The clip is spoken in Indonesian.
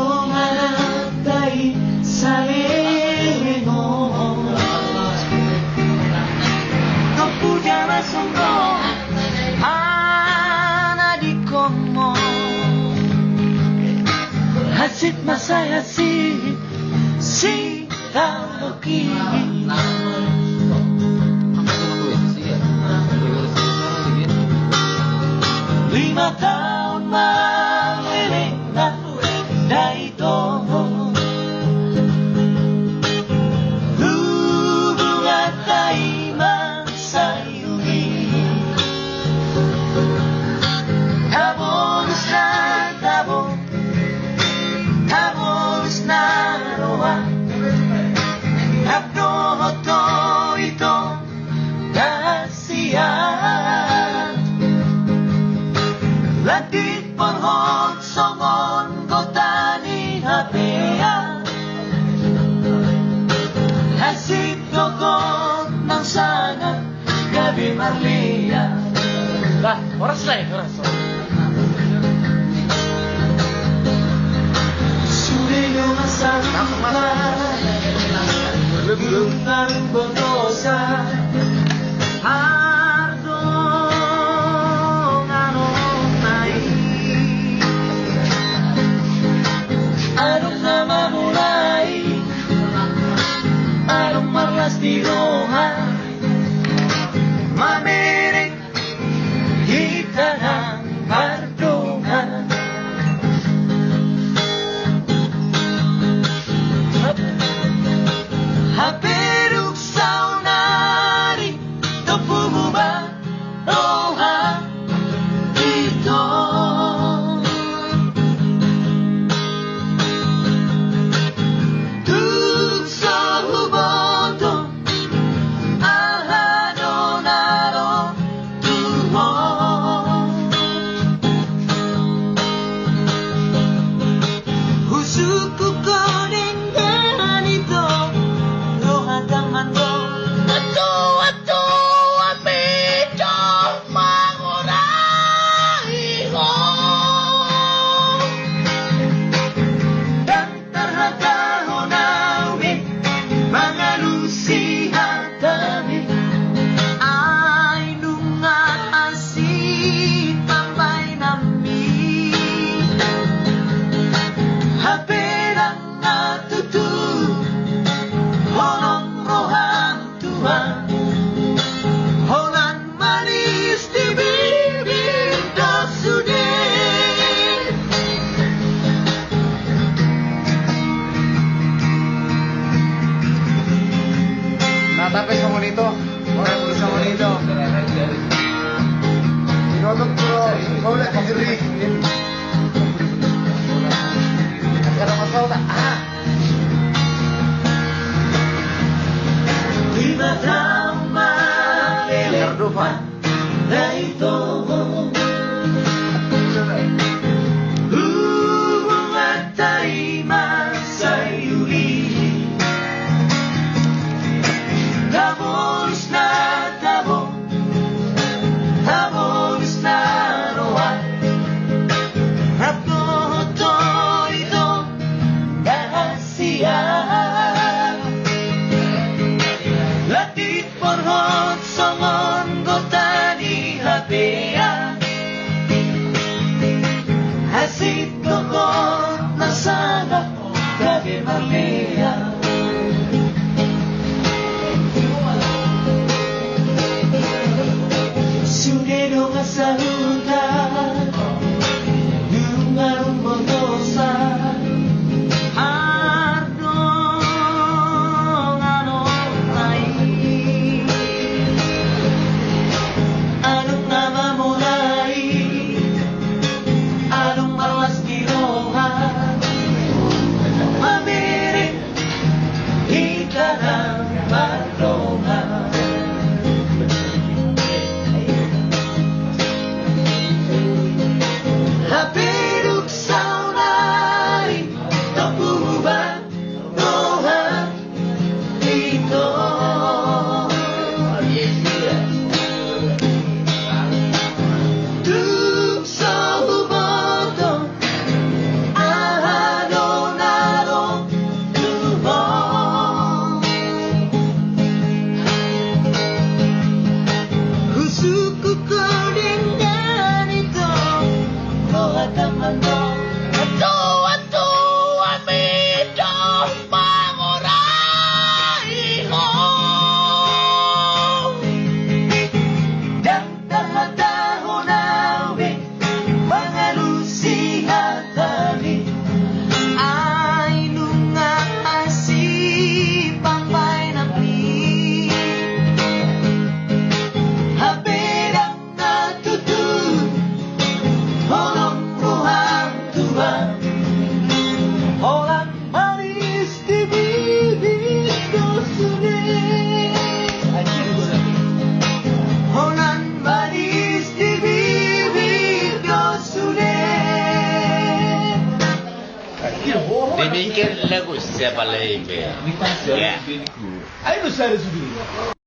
Domatay sa Lebanon, kepuja masungko adik komo, hasit masaya si taloki. 5 tahun meliling daito, hubungan taimang sayuri, tabos na roa, abdo hoto ito kasihan. Latit porhot songon kotani hapean, hasit kokot ng sangat gabi marlia. Lah, oras. Sureyo masampa Lutang bonosa di roha mamiring kita ng pardungan. Hapiruk saunari topumuba roha ito. Tapi sa monito, orang sa monito. Inotok bro, kau lihat sendiri. Kalau masuk tak? Lima drama lelepan daito, hubungan taimang sayuri. Tabos na roa, Orang manis di bibirku sudah. Orang manis di bibirku sudah. Dibikin lagu siapa lagi? Ya. Ayo, saya sudah.